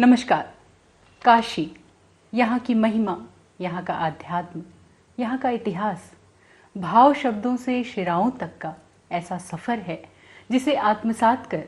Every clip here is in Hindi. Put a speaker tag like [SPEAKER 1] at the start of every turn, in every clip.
[SPEAKER 1] नमस्कार। काशी, यहाँ की महिमा, यहाँ का आध्यात्म, यहाँ का इतिहास, भाव शब्दों से शिराओं तक का ऐसा सफ़र है जिसे आत्मसात कर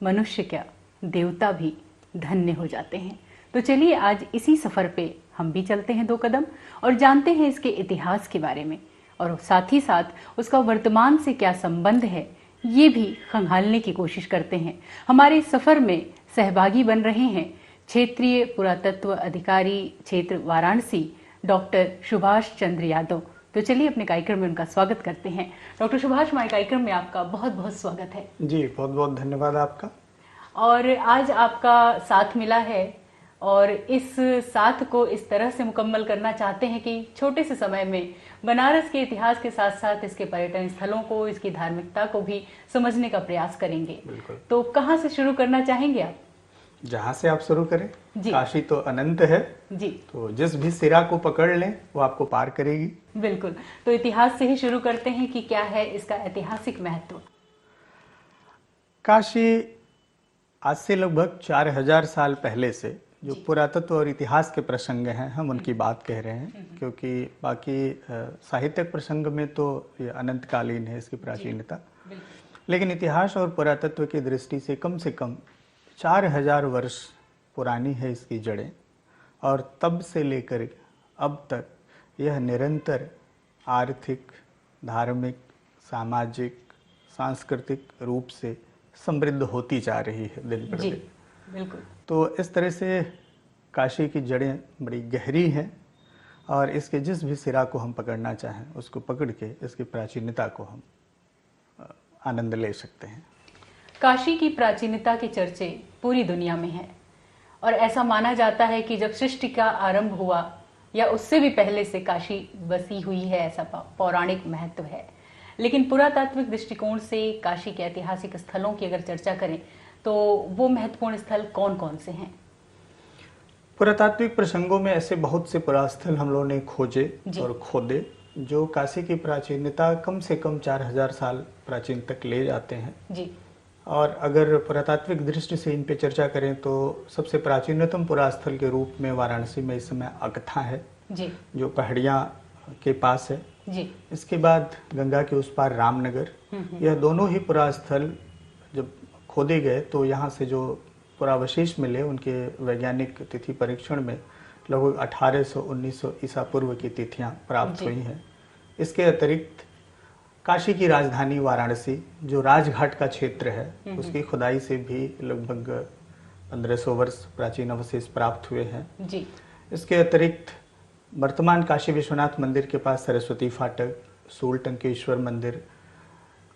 [SPEAKER 1] मनुष्य क्या देवता भी धन्य हो जाते हैं। तो चलिए आज इसी सफ़र पे हम भी चलते हैं 2 कदम और जानते हैं इसके इतिहास के बारे में और साथ ही साथ उसका वर्तमान से क्या संबंध है ये भी खंगालने की कोशिश करते हैं। हमारे सफ़र में सहभागी बन रहे हैं क्षेत्रीय पुरातत्व अधिकारी क्षेत्र वाराणसी डॉक्टर सुभाष चंद्र यादव। तो चलिए अपने कार्यक्रम में उनका स्वागत करते हैं। डॉक्टर सुभाष, हमारे कार्यक्रम में आपका बहुत बहुत स्वागत है।
[SPEAKER 2] जी, बहुत बहुत धन्यवाद आपका।
[SPEAKER 1] और आज आपका साथ मिला है और इस साथ को इस तरह से मुकम्मल करना चाहते हैं कि छोटे से समय में बनारस के इतिहास के साथ साथ इसके पर्यटन स्थलों को, इसकी धार्मिकता को भी समझने का प्रयास करेंगे।
[SPEAKER 2] बिल्कुल।
[SPEAKER 1] तो कहाँ से शुरू करना चाहेंगे आप?
[SPEAKER 2] जहाँ से आप शुरू करें। काशी तो अनंत है
[SPEAKER 1] जी,
[SPEAKER 2] तो जिस भी सिरा को पकड़ लें वो आपको पार करेगी।
[SPEAKER 1] बिल्कुल। तो इतिहास से ही शुरू करते हैं कि क्या है इसका ऐतिहासिक महत्व।
[SPEAKER 2] काशी आज से लगभग 4000 साल पहले से जो पुरातत्व और इतिहास के प्रसंग हैं हम उनकी बात कह रहे हैं, क्योंकि बाकी साहित्यिक प्रसंग में तो ये अनंतकालीन है इसकी प्राचीनता, लेकिन इतिहास और पुरातत्व की दृष्टि से कम 4000 वर्ष पुरानी है इसकी जड़ें। और तब से लेकर अब तक यह निरंतर आर्थिक, धार्मिक, सामाजिक, सांस्कृतिक रूप से समृद्ध होती जा रही है दिन प्रतिदिन।
[SPEAKER 1] बिल्कुल।
[SPEAKER 2] तो इस तरह से काशी की जड़ें बड़ी गहरी हैं और इसके जिस भी सिरा को हम पकड़ना चाहें उसको पकड़ के इसकी प्राचीनता को हम आनंद ले सकते हैं।
[SPEAKER 1] काशी की प्राचीनता के चर्चे पूरी दुनिया में हैं और ऐसा माना जाता है कि जब सृष्टि का आरंभ हुआ या उससे भी पहले से काशी बसी हुई है, ऐसा पौराणिक महत्व है। लेकिन पुरातात्विक दृष्टिकोण से काशी के ऐतिहासिक स्थलों की अगर चर्चा करें तो वो महत्वपूर्ण स्थल कौन कौन से हैं?
[SPEAKER 2] पुरातात्विक प्रसंगों में ऐसे बहुत से पुरास्थल हम लोगों ने खोजे और खोदे जो काशी की प्राचीनता कम से कम 4000 साल प्राचीन तक ले जाते हैं
[SPEAKER 1] जी।
[SPEAKER 2] और अगर पुरातात्विक दृष्टि से इन पे चर्चा करें तो सबसे प्राचीनतम पुरास्थल के रूप में वाराणसी में इस समय अकथा है जी, जो पहाड़ियाँ के पास है जी। इसके बाद गंगा के उस पार रामनगर। यह दोनों ही पुरास्थल जब खोदे गए तो यहाँ से जो पुरावशेष मिले उनके वैज्ञानिक तिथि परीक्षण में लगभग 1800-1900 ईसा पूर्व की तिथियाँ प्राप्त हुई हैं। इसके अतिरिक्त काशी की राजधानी वाराणसी जो राजघाट का क्षेत्र है उसकी खुदाई से भी लगभग 1500 वर्ष प्राचीन अवशेष प्राप्त हुए हैं जी। इसके अतिरिक्त वर्तमान काशी विश्वनाथ मंदिर के पास सरस्वती फाटक, सूलटंकेश्वर मंदिर,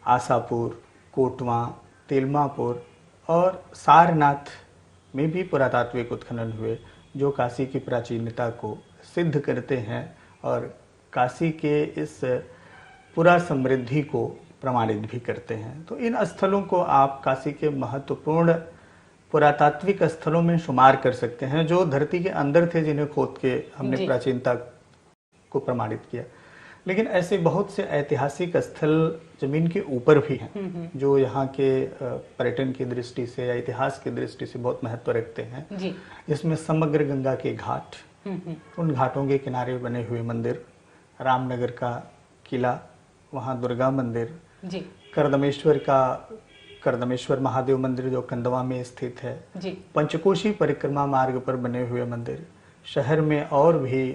[SPEAKER 2] आशापुर, कोटवा, तेलमापुर और सारनाथ में भी पुरातात्विक उत्खनन हुए जो काशी की प्राचीनता को सिद्ध करते हैं और काशी के इस पुरा समृद्धि को प्रमाणित भी करते हैं। तो इन स्थलों को आप काशी के महत्वपूर्ण पुरातात्विक स्थलों में शुमार कर सकते हैं जो धरती के अंदर थे, जिन्हें खोद के हमने प्राचीनता को प्रमाणित किया। लेकिन ऐसे बहुत से ऐतिहासिक स्थल जमीन के ऊपर भी हैं जो यहाँ के पर्यटन की दृष्टि से या इतिहास की दृष्टि से बहुत महत्व रखते हैं जी। जिसमें समग्र गंगा के घाट, उन घाटों के किनारे बने हुए मंदिर, रामनगर का किला, वहाँ दुर्गा मंदिर जी, करदमेश्वर महादेव मंदिर जो कंदवा में स्थित है जी, पंचकोशी परिक्रमा मार्ग पर बने हुए मंदिर, शहर में और भी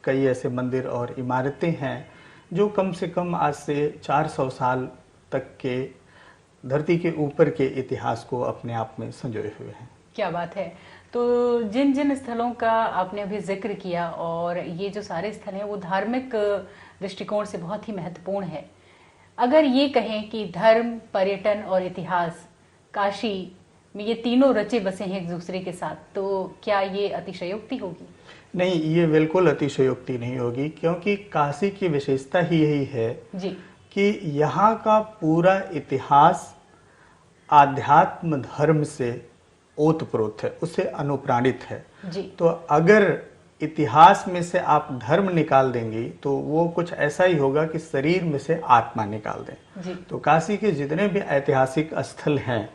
[SPEAKER 2] कई ऐसे मंदिर और इमारतें हैं जो कम से कम आज से 400 साल तक के धरती के ऊपर के इतिहास को अपने आप में संजोए हुए हैं।
[SPEAKER 1] क्या बात है। तो जिन जिन स्थलों का आपने अभी जिक्र किया और ये जो सारे स्थल हैं वो धार्मिक दृष्टिकोण से बहुत ही महत्वपूर्ण है। अगर ये कहें कि धर्म, पर्यटन और इतिहास काशी में ये तीनों रचे बसे हैं एक दूसरे के साथ, तो क्या ये अतिशयोक्ति होगी?
[SPEAKER 2] नहीं, ये बिल्कुल अतिशयोक्ति नहीं होगी, क्योंकि काशी की विशेषता ही यही है जी कि यहाँ का पूरा इतिहास आध्यात्म धर्म से ओतप्रोत है, उससे अनुप्राणित है जी। तो अगर इतिहास में से आप धर्म निकाल देंगी तो वो कुछ ऐसा ही होगा कि शरीर में से आत्मा निकाल दें जी। तो काशी के जितने भी ऐतिहासिक स्थल हैं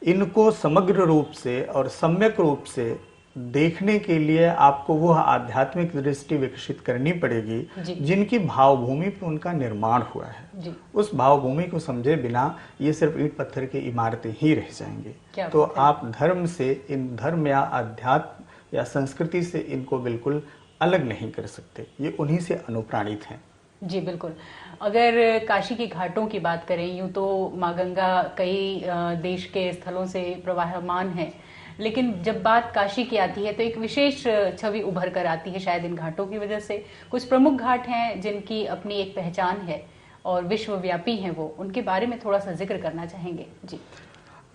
[SPEAKER 2] इनको समग्र रूप से और सम्यक रूप से देखने के लिए आपको वह आध्यात्मिक दृष्टि विकसित करनी पड़ेगी जिनकी भावभूमि पर उनका निर्माण हुआ है। उस भावभूमि को समझे बिना ये सिर्फ ईंट पत्थर की इमारतें ही रह जाएंगी। तो आप धर्म से, इन धर्म या अध्यात्म या संस्कृति से इनको बिल्कुल अलग नहीं कर सकते, ये उन्हीं से अनुप्राणित हैं।
[SPEAKER 1] जी बिल्कुल। अगर काशी के घाटों की बात करें, यूं तो माँ गंगा कई देश के स्थलों से प्रवाहमान है, लेकिन जब बात काशी की आती है तो एक विशेष छवि उभर कर आती है, शायद इन घाटों की वजह से। कुछ प्रमुख घाट हैं जिनकी अपनी एक पहचान है और विश्वव्यापी हैं, वो उनके बारे में थोड़ा सा जिक्र करना चाहेंगे। जी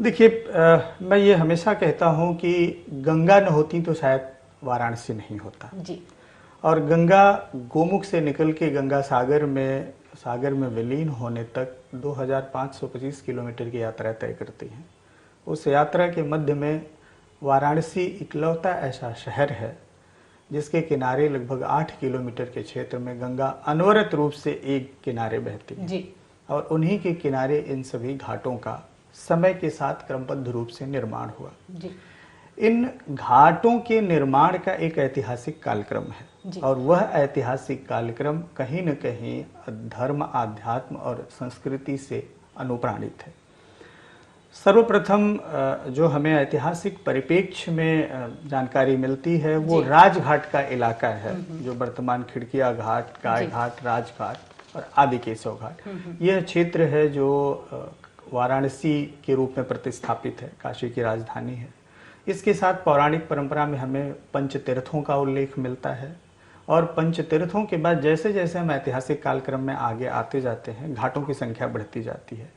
[SPEAKER 2] देखिए, मैं ये हमेशा कहता हूँ कि गंगा न होती तो शायद वाराणसी नहीं होता जी। और गंगा गोमुख से निकल के गंगा सागर में विलीन होने तक 2525 किलोमीटर की यात्रा तय करती है। उस यात्रा के मध्य में वाराणसी इकलौता ऐसा शहर है जिसके किनारे लगभग 8 किलोमीटर के क्षेत्र में गंगा अनवरत रूप से एक किनारे बहती है जी। और उन्हीं के किनारे इन सभी घाटों का समय के साथ क्रमबद्ध रूप से निर्माण हुआ जी। इन घाटों के निर्माण का एक ऐतिहासिक कालक्रम है और वह ऐतिहासिक कालक्रम कहीं न कहीं धर्म, आध्यात्म और संस्कृति से अनुप्राणित है। सर्वप्रथम जो हमें ऐतिहासिक परिप्रेक्ष्य में जानकारी मिलती है वो राजघाट का इलाका है, जो वर्तमान खिड़किया घाट, गाय घाट, राजघाट और आदि केशव घाट। यह क्षेत्र है जो वाराणसी के रूप में प्रतिस्थापित है, काशी की राजधानी है। इसके साथ पौराणिक परंपरा में हमें पंचतीर्थों का उल्लेख मिलता है और पंचतीर्थों के बाद जैसे जैसे हम ऐतिहासिक कालक्रम में आगे आते जाते हैं, घाटों की संख्या बढ़ती जाती है।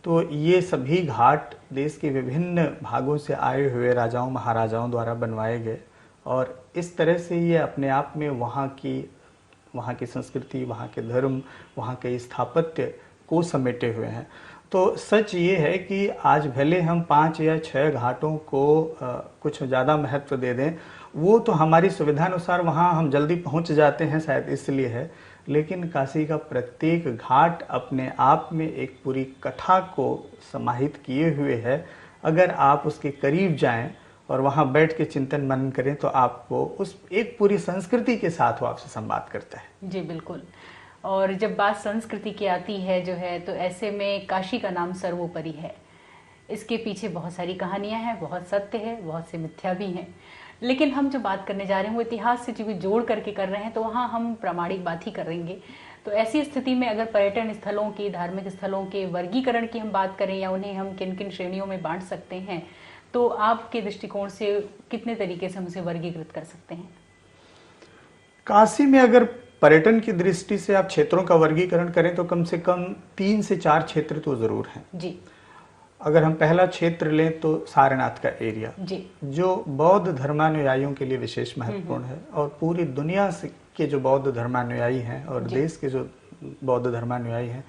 [SPEAKER 2] तो ये सभी घाट देश के विभिन्न भागों से आए हुए राजाओं महाराजाओं द्वारा बनवाए गए और इस तरह से ये अपने आप में वहाँ की संस्कृति, वहाँ के धर्म, वहाँ के स्थापत्य को समेटे हुए हैं। तो सच ये है कि आज भले हम 5 या 6 घाटों को कुछ ज़्यादा महत्व दे दें, वो तो हमारी सुविधानुसार वहाँ हम जल्दी पहुँच जाते हैं, शायद इसलिए है। लेकिन काशी का प्रत्येक घाट अपने आप में एक पूरी कथा को समाहित किए हुए है। अगर आप उसके करीब जाएं और वहाँ बैठ के चिंतन मनन करें तो आपको उस एक पूरी संस्कृति के साथ वो आपसे संवाद करता है।
[SPEAKER 1] जी बिल्कुल। और जब बात संस्कृति की आती है जो है, तो ऐसे में काशी का नाम सर्वोपरि है। इसके पीछे बहुत सारी कहानियां हैं, बहुत सत्य है, बहुत से मिथ्या भी हैं। लेकिन हम जो बात करने जा रहे हैं वो इतिहास से चूंकि जोड़ करके कर रहे हैं, तो वहाँ हम प्रामाणिक बात ही करेंगे। तो ऐसी स्थिति में अगर पर्यटन स्थलों की, धार्मिक स्थलों के वर्गीकरण की हम बात करें या उन्हें हम किन किन श्रेणियों में बांट सकते हैं, तो आपके दृष्टिकोण से कितने तरीके से हम उसे वर्गीकृत कर सकते हैं?
[SPEAKER 2] काशी में अगर पर्यटन की दृष्टि से आप क्षेत्रों का वर्गीकरण करें तो कम से कम 3 से 4 क्षेत्र तो जरूर हैं जी। अगर हम पहला क्षेत्र लें तो सारनाथ का एरिया जी, जो बौद्ध धर्मानुयायियों के लिए विशेष महत्वपूर्ण है और पूरी दुनिया के जो बौद्ध धर्मानुयायी हैं और देश के जो बौद्ध धर्मानुयायी हैं,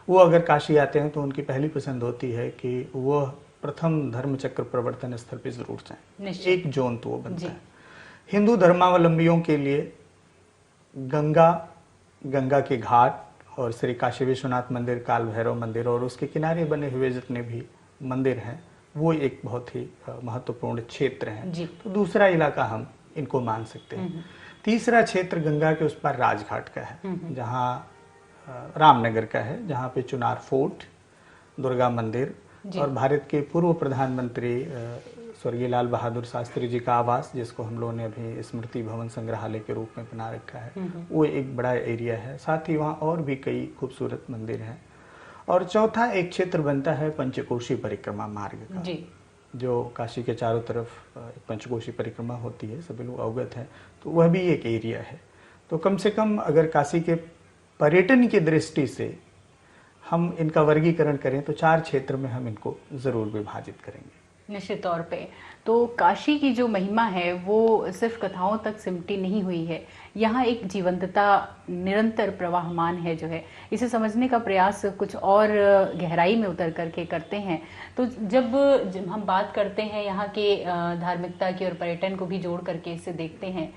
[SPEAKER 2] वो अगर काशी आते हैं तो उनकी पहली पसंद होती है कि वह प्रथम धर्मचक्र प्रवर्तन स्थल पे जरूर जाएं। एक जोन तो वो बनता है। हिंदू धर्मावलंबियों के लिए गंगा के घाट और श्री काशी विश्वनाथ मंदिर, काल भैरव मंदिर और उसके किनारे बने हुए जितने भी मंदिर हैं, वो एक बहुत ही महत्वपूर्ण क्षेत्र है। तो दूसरा इलाका हम इनको मान सकते हैं। तीसरा क्षेत्र गंगा के उस पार राजघाट का है, जहाँ रामनगर का है, जहाँ पे चुनार फोर्ट, दुर्गा मंदिर और भारत के पूर्व प्रधानमंत्री स्वर्गीय लाल बहादुर शास्त्री जी का आवास, जिसको हम लोगों ने अभी स्मृति भवन संग्रहालय के रूप में बना रखा है, वो एक बड़ा एरिया है। साथ ही वहाँ और भी कई खूबसूरत मंदिर हैं। और चौथा एक क्षेत्र बनता है पंचकोशी परिक्रमा मार्ग का जी, जो काशी के चारों तरफ पंचकोशी परिक्रमा होती है, सभी लोग अवगत हैं। तो वह भी एक एरिया है। तो कम से कम अगर काशी के पर्यटन की दृष्टि से हम इनका वर्गीकरण करें तो 4 क्षेत्र में हम इनको जरूर विभाजित करेंगे।
[SPEAKER 1] निश्चित तौर पे। तो काशी की जो महिमा है वो सिर्फ कथाओं तक सिमटी नहीं हुई है, यहाँ एक जीवंतता निरंतर प्रवाहमान है जो है। इसे समझने का प्रयास कुछ और गहराई में उतर करके करते हैं। तो जब हम बात करते हैं यहाँ के धार्मिकता की और पर्यटन को भी जोड़ करके इसे देखते हैं,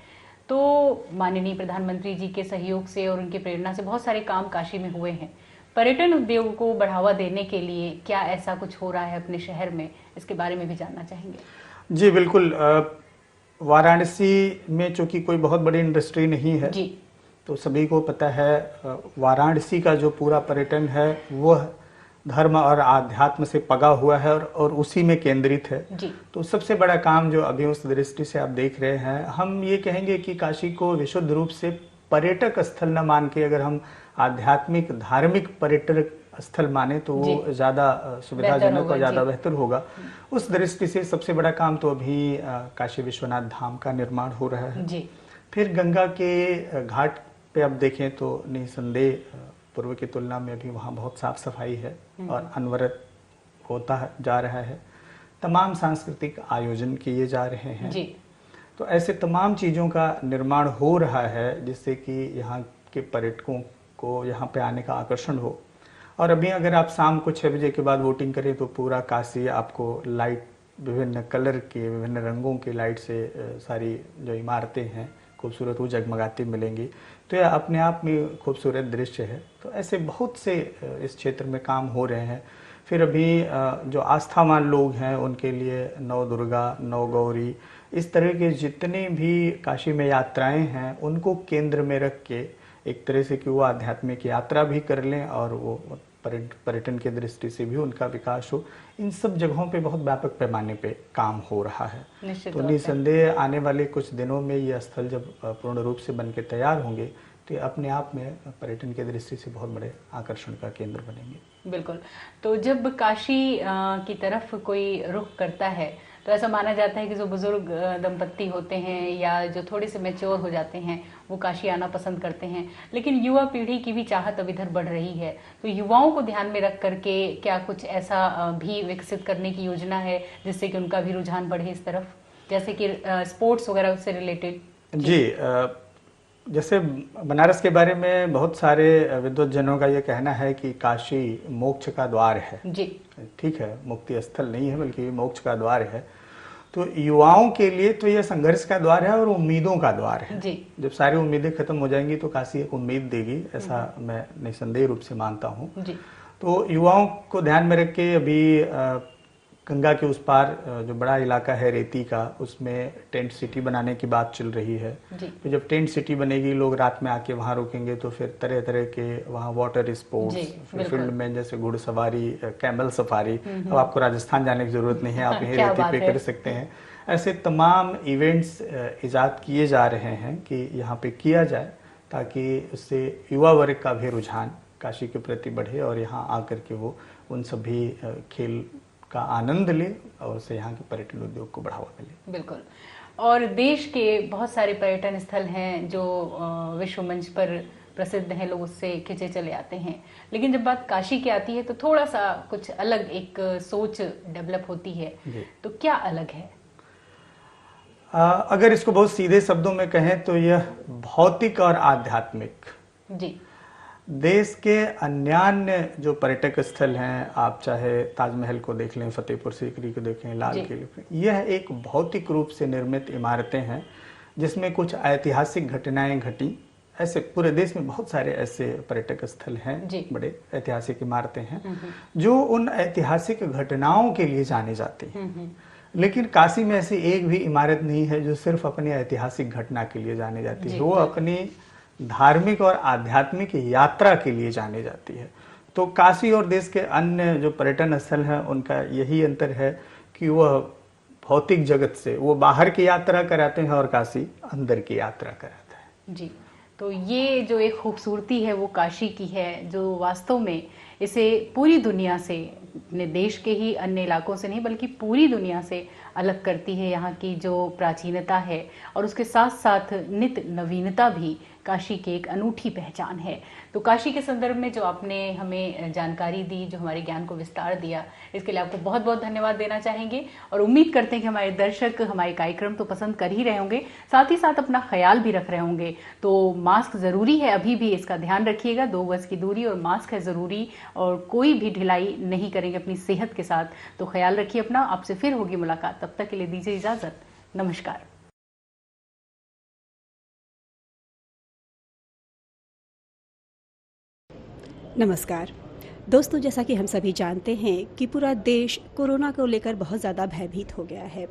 [SPEAKER 1] तो माननीय प्रधानमंत्री जी के सहयोग से और उनकी प्रेरणा से बहुत सारे काम काशी में हुए हैं। पर्यटन उद्योग को बढ़ावा देने के लिए क्या ऐसा कुछ हो रहा है अपने शहर में, इसके बारे में भी जानना चाहेंगे।
[SPEAKER 2] जी बिल्कुल। वाराणसी में चूंकि कोई बहुत बड़ी इंडस्ट्री नहीं है जी, तो सभी को पता है वाराणसी का जो पूरा पर्यटन है वह धर्म और आध्यात्म से पगा हुआ है और उसी में केंद्रित है जी। तो सबसे बड़ा काम जो अभी उस दृष्टि से आप देख रहे हैं, हम ये कहेंगे कि काशी को विशुद्ध रूप से पर्यटक स्थल न मान के अगर हम आध्यात्मिक धार्मिक पर्यटक स्थल माने तो वो ज़्यादा सुविधाजनक और ज़्यादा बेहतर होगा। उस दृष्टि से सबसे बड़ा काम तो अभी काशी विश्वनाथ धाम का निर्माण हो रहा है जी। फिर गंगा के घाट पे आप देखें तो निसंदेह पूर्व की तुलना में भी वहाँ बहुत साफ सफाई है और अनवरत होता जा रहा है। तमाम सांस्कृतिक आयोजन किए जा रहे हैं जी। तो ऐसे तमाम चीज़ों का निर्माण हो रहा है जिससे कि यहाँ के पर्यटकों को यहाँ पे आने का आकर्षण हो। और अभी अगर आप शाम को 6 बजे के बाद वोटिंग करें तो पूरा काशी आपको लाइट, विभिन्न कलर के, विभिन्न रंगों की लाइट से सारी जो इमारतें हैं खूबसूरत वो जगमगाती मिलेंगी। तो यह अपने आप में खूबसूरत दृश्य है। तो ऐसे बहुत से इस क्षेत्र में काम हो रहे हैं। फिर अभी जो आस्थावान लोग हैं उनके लिए नौ दुर्गा, नौ गौरी, इस तरह के जितने भी काशी में यात्राएं हैं उनको केंद्र में रख के एक तरह से कि वो आध्यात्मिक यात्रा भी कर लें और वो पर्यटन की दृष्टि से भी उनका विकास हो। इन सब जगहों पे बहुत व्यापक पैमाने पे काम हो रहा है। तो निसंदेह आने वाले कुछ दिनों में ये स्थल जब पूर्ण रूप से बन के तैयार होंगे तो ये अपने आप में पर्यटन की दृष्टि से बहुत बड़े आकर्षण का केंद्र बनेंगे।
[SPEAKER 1] बिल्कुल। तो जब काशी की तरफ कोई रुख करता है तो ऐसा माना जाता है कि जो बुजुर्ग दंपत्ति होते हैं या जो थोड़े से मैच्योर हो जाते हैं वो काशी आना पसंद करते हैं, लेकिन युवा पीढ़ी की भी चाहत अब इधर बढ़ रही है। तो युवाओं को ध्यान में रख करके क्या कुछ ऐसा भी विकसित करने की योजना है जिससे कि उनका भी रुझान बढ़े इस तरफ, जैसे कि स्पोर्ट्स वगैरह से रिलेटेड?
[SPEAKER 2] जी, जैसे बनारस के बारे में बहुत सारे विद्वज्जनों का ये कहना है कि काशी मोक्ष का द्वार है जी। ठीक है, मुक्ति स्थल नहीं है बल्कि मोक्ष का द्वार है। तो युवाओं के लिए तो यह संघर्ष का द्वार है और उम्मीदों का द्वार है जी। जब सारी उम्मीदें खत्म हो जाएंगी तो काशी एक उम्मीद देगी, ऐसा मैं निसंदेह रूप से मानता हूँ। तो युवाओं को ध्यान में रख के अभी गंगा के उस पार जो बड़ा इलाका है रेती का, उसमें टेंट सिटी बनाने की बात चल रही है। तो जब टेंट सिटी बनेगी, लोग रात में आके वहाँ रुकेंगे तो फिर तरह तरह के वहाँ वाटर स्पोर्ट्स, फील्ड में जैसे घुड़सवारी, कैमल सफारी, अब आपको राजस्थान जाने की जरूरत नहीं है, आप यहीं रेती पे कर सकते हैं। ऐसे तमाम इवेंट्स इजाद किए जा रहे हैं कि यहाँ पे किया जाए ताकि उससे युवा वर्ग का भी रुझान काशी के प्रति बढ़े और यहाँ आकर के वो उन सभी खेल का आनंद ले और उससे यहाँ के पर्यटन उद्योग को बढ़ावा मिले।
[SPEAKER 1] बिल्कुल। और देश के बहुत सारे पर्यटन स्थल हैं जो विश्व मंच पर प्रसिद्ध हैं, लोग उससे खिंचे चले आते हैं, लेकिन जब बात काशी की आती है तो थोड़ा सा कुछ अलग एक सोच डेवलप होती है। तो क्या अलग है?
[SPEAKER 2] अगर इसको बहुत सीधे शब्दों में कहें तो यह भौतिक और आध्यात्मिक जी। देश के अन्यान्य जो पर्यटक स्थल हैं, आप चाहे ताजमहल को देख लें, फतेहपुर सीकरी को देखें, लाल किले, यह एक भौतिक रूप से निर्मित इमारतें हैं जिसमें कुछ ऐतिहासिक घटनाएं घटी। ऐसे पूरे देश में बहुत सारे ऐसे पर्यटक स्थल हैं, बड़े ऐतिहासिक इमारतें हैं जो उन ऐतिहासिक घटनाओं के लिए जाने जाते हैं। लेकिन काशी में ऐसी एक भी इमारत नहीं है जो सिर्फ अपनी ऐतिहासिक घटना के लिए जाने जाती है, वो अपनी धार्मिक और आध्यात्मिक यात्रा के लिए जाने जाती है। तो काशी और देश के अन्य जो पर्यटन स्थल हैं उनका यही अंतर है कि वह भौतिक जगत से वो बाहर की यात्रा कराते हैं और काशी अंदर की यात्रा कराता है
[SPEAKER 1] जी। तो ये जो एक खूबसूरती है वो काशी की है, जो वास्तव में इसे पूरी दुनिया से, अपने देश के ही अन्य इलाकों से नहीं बल्कि पूरी दुनिया से अलग करती है। यहाँ की जो प्राचीनता है और उसके साथ साथ नित्य नवीनता भी काशी की एक अनूठी पहचान है। तो काशी के संदर्भ में जो आपने हमें जानकारी दी, जो हमारे ज्ञान को विस्तार दिया, इसके लिए आपको बहुत बहुत धन्यवाद देना चाहेंगे और उम्मीद करते हैं कि हमारे दर्शक हमारे कार्यक्रम तो पसंद कर ही रहे होंगे, साथ ही साथ अपना ख्याल भी रख रहे होंगे। तो मास्क ज़रूरी है, अभी भी इसका ध्यान रखिएगा, 2 गज की दूरी और मास्क है ज़रूरी, और कोई भी ढिलाई नहीं करेंगे अपनी सेहत के साथ। तो ख्याल रखिए अपना, आपसे फिर होगी मुलाकात, तब तक के लिए दीजिए इजाज़त। नमस्कार।
[SPEAKER 3] नमस्कार। दोस्तों, जैसा कि हम सभी जानते हैं कि पूरा देश कोरोना को लेकर बहुत ज़्यादा भयभीत हो गया है।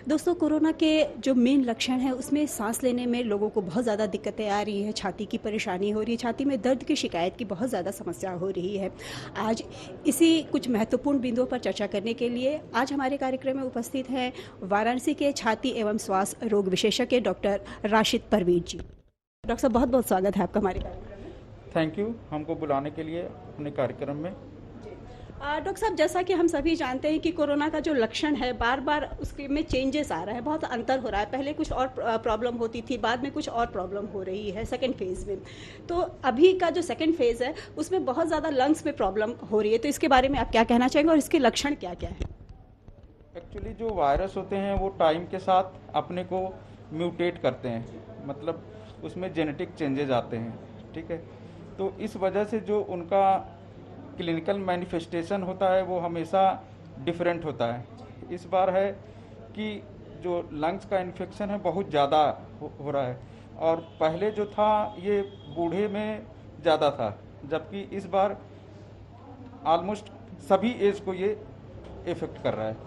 [SPEAKER 3] दोस्तों, कोरोना के जो मेन लक्षण हैं उसमें सांस लेने में लोगों को बहुत ज़्यादा दिक्कतें आ रही है, छाती की परेशानी हो रही है, छाती में दर्द की शिकायत की बहुत ज़्यादा समस्या हो रही है। आज इसी कुछ महत्वपूर्ण बिंदुओं पर चर्चा करने के लिए आज हमारे कार्यक्रम में उपस्थित हैं वाराणसी के छाती एवं श्वास रोग विशेषज्ञ डॉक्टर राशिद परवीन जी। डॉक्टर साहब, बहुत बहुत स्वागत है आपका हमारे कार्यक्रम में।
[SPEAKER 4] थैंक यू हमको बुलाने के लिए अपने कार्यक्रम में।
[SPEAKER 3] डॉक्टर साहब, जैसा कि हम सभी जानते हैं कि कोरोना का जो लक्षण है बार बार उसके में चेंजेस आ रहा है, बहुत अंतर हो रहा है। पहले कुछ और प्रॉब्लम होती थी, बाद में कुछ और प्रॉब्लम हो रही है सेकंड फेज़ में। तो अभी का जो सेकंड फेज़ है उसमें बहुत ज़्यादा लंग्स में प्रॉब्लम हो रही है, तो इसके बारे में आप क्या कहना चाहेंगे और इसके लक्षण क्या क्या हैं?
[SPEAKER 4] एक्चुअली जो वायरस होते हैं वो टाइम के साथ अपने को म्यूटेट करते हैं, मतलब उसमें जेनेटिक चेंजेज आते हैं, ठीक है। तो इस वजह से जो उनका क्लिनिकल मैनिफेस्टेशन होता है वो हमेशा डिफरेंट होता है। इस बार है कि जो लंग्स का इन्फेक्शन है बहुत ज़्यादा हो रहा है, और पहले जो था ये बूढ़े में ज़्यादा था, जबकि इस बार ऑलमोस्ट सभी एज को ये इफ़ेक्ट कर रहा है।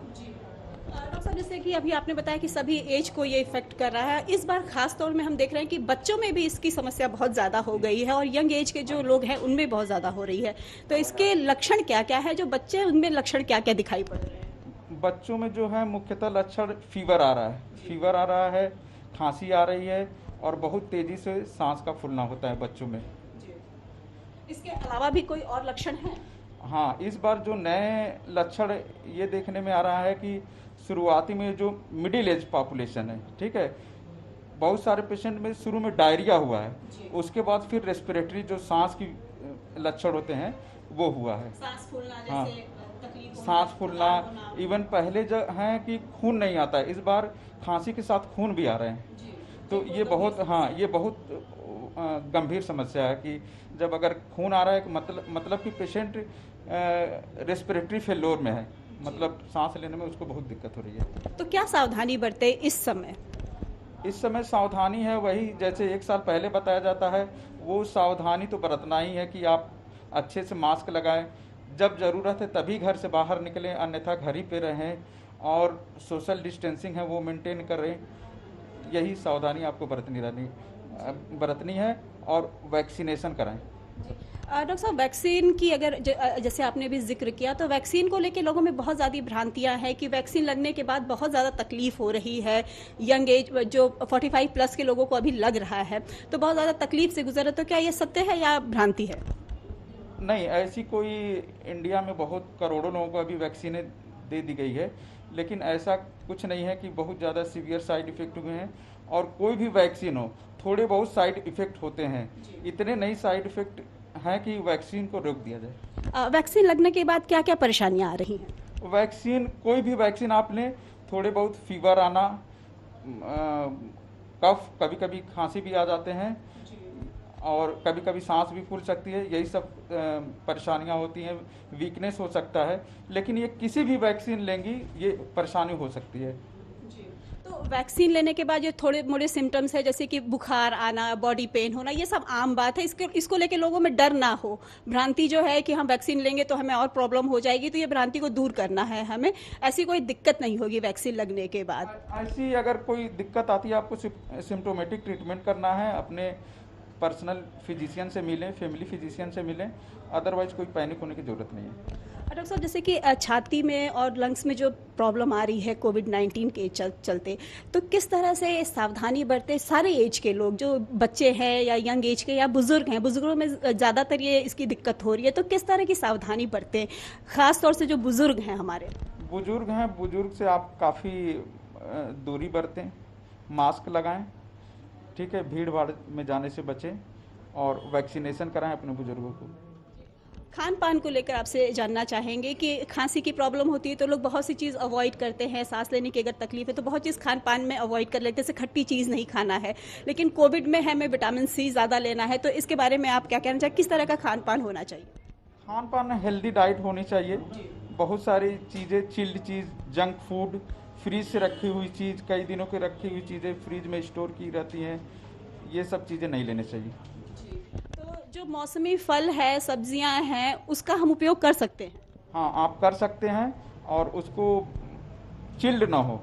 [SPEAKER 3] डॉक्टर साहब, जैसे कि अभी आपने बताया कि सभी एज को ये इफेक्ट कर रहा है, इस बार खास तौर में हम देख रहे हैं कि बच्चों में भी इसकी समस्या बहुत ज़्यादा हो गई है और यंग एज के जो लोग हैं उनमें बहुत ज़्यादा हो रही है। तो इसके लक्षण क्या क्या है, जो बच्चे हैं उनमें लक्षण क्या क्या दिखाई पड़ रहे हैं?
[SPEAKER 4] बच्चों में जो है मुख्यतः लक्षण फीवर आ रहा है, खांसी आ रही है और बहुत तेज़ी से सांस का फूलना होता है बच्चों में।
[SPEAKER 3] इसके अलावा भी कोई और लक्षण है?
[SPEAKER 4] हाँ, इस बार जो नए लक्षण ये देखने में आ रहा है कि शुरुआती में जो मिडिल एज पॉपुलेशन है, ठीक है, बहुत सारे पेशेंट में शुरू में डायरिया हुआ है, उसके बाद फिर रेस्पिरेटरी जो सांस की लक्षण होते हैं वो हुआ है।
[SPEAKER 3] सांस फूलना,
[SPEAKER 4] हाँ,
[SPEAKER 3] जैसे
[SPEAKER 4] सांस फूलना, इवन पहले जो है कि खून नहीं आता है, इस बार खांसी के साथ खून भी आ रहे हैं। तो ये बहुत गंभीर समस्या है कि जब अगर खून आ रहा है मतलब कि पेशेंट रेस्पिरेटरी फेल्योर में है, मतलब सांस लेने में उसको बहुत दिक्कत हो रही है।
[SPEAKER 3] तो क्या सावधानी बरते इस समय?
[SPEAKER 4] इस समय सावधानी है वही जैसे 1 साल पहले बताया जाता है, वो सावधानी तो बरतना ही है कि आप अच्छे से मास्क लगाएं, जब ज़रूरत है तभी घर से बाहर निकलें, अन्यथा घर ही पे रहें, और सोशल डिस्टेंसिंग है वो मेंटेन करें। यही सावधानी आपको बरतनी है, और वैक्सीनेशन कराएं।
[SPEAKER 3] डॉक्टर साहब, वैक्सीन की अगर जैसे आपने भी जिक्र किया, तो वैक्सीन को लेके लोगों में बहुत ज़्यादा भ्रांतियां हैं कि वैक्सीन लगने के बाद बहुत ज़्यादा तकलीफ हो रही है। यंग एज जो 45 प्लस के लोगों को अभी लग रहा है तो बहुत ज़्यादा तकलीफ से गुजर रहे, तो क्या ये सत्य है या भ्रांति है?
[SPEAKER 4] नहीं, ऐसी कोई इंडिया में बहुत करोड़ों लोगों को अभी वैक्सीनें दे दी गई है, लेकिन ऐसा कुछ नहीं है कि बहुत ज़्यादा सीवियर साइड इफ़ेक्ट हुए हैं। और कोई भी वैक्सीन हो, थोड़े बहुत साइड इफ़ेक्ट होते हैं, इतने नहीं साइड इफ़ेक्ट हैं कि वैक्सीन को रोक दिया जाए।
[SPEAKER 3] वैक्सीन लगने के बाद क्या क्या परेशानियां आ रही हैं?
[SPEAKER 4] वैक्सीन, कोई भी वैक्सीन आप लें, थोड़े बहुत फीवर आना, कफ, कभी कभी खांसी भी आ जाते हैं, और कभी कभी सांस भी फूल सकती है, यही सब परेशानियां होती हैं, वीकनेस हो सकता है। लेकिन ये किसी भी वैक्सीन लेंगी ये परेशानी हो सकती है।
[SPEAKER 3] तो वैक्सीन लेने के बाद जो थोड़े मोड़े सिम्टम्स है, जैसे कि बुखार आना, बॉडी पेन होना, ये सब आम बात है। इसको लेके लोगों में डर ना हो, भ्रांति जो है कि हम वैक्सीन लेंगे तो हमें और प्रॉब्लम हो जाएगी, तो ये भ्रांति को दूर करना है हमें। ऐसी कोई दिक्कत नहीं होगी वैक्सीन लगने के बाद।
[SPEAKER 4] ऐसी अगर कोई दिक्कत आती है, आपको सिम्टोमेटिक ट्रीटमेंट करना है, अपने पर्सनल फिजिशियन से मिलें, फैमिली फिजिशियन से मिलें, अदरवाइज कोई पैनिक होने की ज़रूरत नहीं है।
[SPEAKER 3] डॉक्टर साहब, जैसे कि छाती में और लंग्स में जो प्रॉब्लम आ रही है कोविड-19 के चलते, तो किस तरह से सावधानी बरते सारे एज के लोग, जो बच्चे हैं या यंग एज के या बुजुर्ग हैं? बुजुर्गों में ज़्यादातर ये इसकी दिक्कत हो रही है, तो किस तरह की सावधानी बरतें, खास तौर से जो बुजुर्ग हैं हमारे?
[SPEAKER 4] बुजुर्ग से आप काफ़ी दूरी बरतें, मास्क लगाएं, ठीक है, भीड़ भाड़ में जाने से बचें, और वैक्सीनेशन कराएं अपने बुजुर्गों को।
[SPEAKER 3] खान पान को लेकर आपसे जानना चाहेंगे कि खांसी की प्रॉब्लम होती है तो लोग बहुत सी चीज़ अवॉइड करते हैं, सांस लेने की अगर तकलीफ है तो बहुत चीज़ खान पान में अवॉइड कर लेते हैं, जैसे खट्टी चीज़ नहीं खाना है, लेकिन कोविड में हमें विटामिन सी ज़्यादा लेना है, तो इसके बारे में आप क्या कहना चाहिए, किस तरह का खान पान होना चाहिए?
[SPEAKER 4] खान पान हेल्दी डाइट होनी चाहिए, बहुत सारी चीज़ें, चिल्ड चीज़, जंक फूड, फ्रीज से रखी हुई चीज़, कई दिनों की रखी हुई चीज़ें फ्रीज में स्टोर की रहती हैं, ये सब चीज़ें नहीं लेनी चाहिए।
[SPEAKER 3] तो जो मौसमी फल है, सब्जियां हैं, उसका हम उपयोग कर सकते हैं?
[SPEAKER 4] हाँ, आप कर सकते हैं, और उसको चिल्ड ना हो,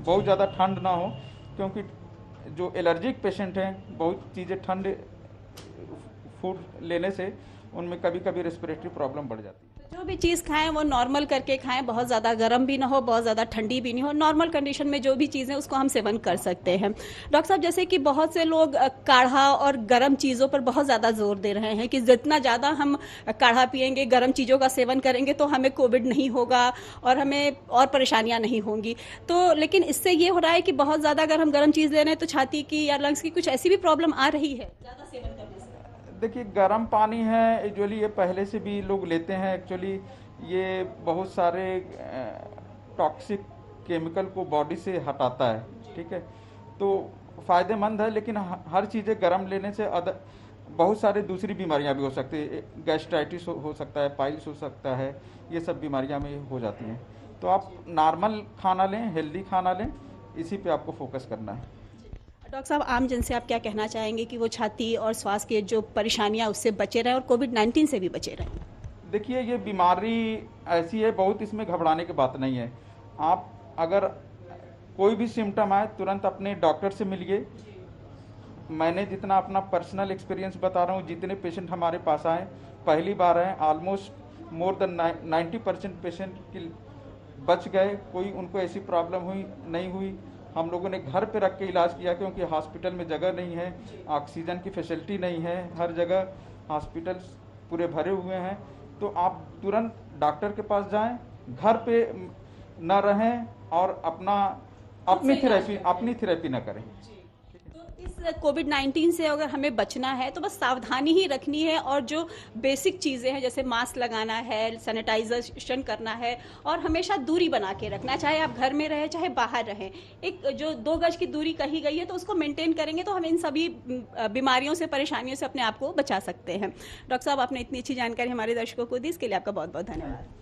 [SPEAKER 4] बहुत ज़्यादा ठंड ना हो, क्योंकि जो एलर्जिक पेशेंट हैं, बहुत चीज़ें ठंड फूड लेने से उनमें कभी कभी रेस्पिरेटरी प्रॉब्लम बढ़ जाती है।
[SPEAKER 3] जो भी चीज़ खाएं वो नॉर्मल करके खाएं, बहुत ज़्यादा गर्म भी ना हो, बहुत ज़्यादा ठंडी भी नहीं हो, नॉर्मल कंडीशन में जो भी चीज़ें उसको हम सेवन कर सकते हैं। डॉक्टर साहब, जैसे कि बहुत से लोग काढ़ा और गर्म चीज़ों पर बहुत ज़्यादा जोर दे रहे हैं कि जितना ज़्यादा हम काढ़ा पिएंगे, गर्म चीज़ों का सेवन करेंगे तो हमें कोविड नहीं होगा और हमें और परेशानियाँ नहीं होंगी। तो लेकिन इससे ये हो रहा है कि बहुत ज़्यादा अगर हम गर्म चीज़ ले रहे हैं तो छाती की या लंग्स की कुछ ऐसी भी प्रॉब्लम आ रही है ज़्यादा सेवन करने से।
[SPEAKER 4] देखिए, गर्म पानी है यूजुअली, ये पहले से भी लोग लेते हैं। एक्चुअली ये बहुत सारे टॉक्सिक केमिकल को बॉडी से हटाता है, ठीक है, तो फ़ायदेमंद है। लेकिन हर चीज़ें गर्म लेने से बहुत सारी दूसरी बीमारियां भी हो सकती है। गैस्ट्राइटिस हो सकता है, पाइल्स हो सकता है, ये सब बीमारियां में हो जाती हैं। तो आप नॉर्मल खाना लें, हेल्दी खाना लें, इसी पे आपको फोकस करना है।
[SPEAKER 3] डॉक्टर साहब, आम जन से आप क्या कहना चाहेंगे कि वो छाती और श्वास की जो परेशानियां उससे बचे रहें और कोविड-19 से भी बचे रहें?
[SPEAKER 4] देखिए, ये बीमारी ऐसी है, बहुत इसमें घबराने की बात नहीं है। आप अगर कोई भी सिम्टम आए तुरंत अपने डॉक्टर से मिलिए। मैंने जितना अपना पर्सनल एक्सपीरियंस बता रहा हूँ, जितने पेशेंट हमारे पास आए, पहली बार आए, ऑलमोस्ट मोर देन 90% पेशेंट की बच गए। कोई उनको ऐसी प्रॉब्लम नहीं हुई। हम लोगों ने घर पे रख के इलाज किया, क्योंकि हॉस्पिटल में जगह नहीं है, ऑक्सीजन की फैसिलिटी नहीं है, हर जगह हॉस्पिटल पूरे भरे हुए हैं। तो आप तुरंत डॉक्टर के पास जाएं, घर पे न रहें और अपनी थेरेपी न करें।
[SPEAKER 3] तो इस कोविड-19 से अगर हमें बचना है तो बस सावधानी ही रखनी है, और जो बेसिक चीज़ें हैं जैसे मास्क लगाना है, सैनिटाइजेशन करना है और हमेशा दूरी बना के रखना, चाहे आप घर में रहें चाहे बाहर रहें। एक जो 2 गज की दूरी कही गई है तो उसको मेंटेन करेंगे तो हम इन सभी बीमारियों से, परेशानियों से अपने आप को बचा सकते हैं। डॉक्टर साहब, आपने इतनी अच्छी जानकारी हमारे दर्शकों को दी, इसके लिए आपका बहुत बहुत धन्यवाद।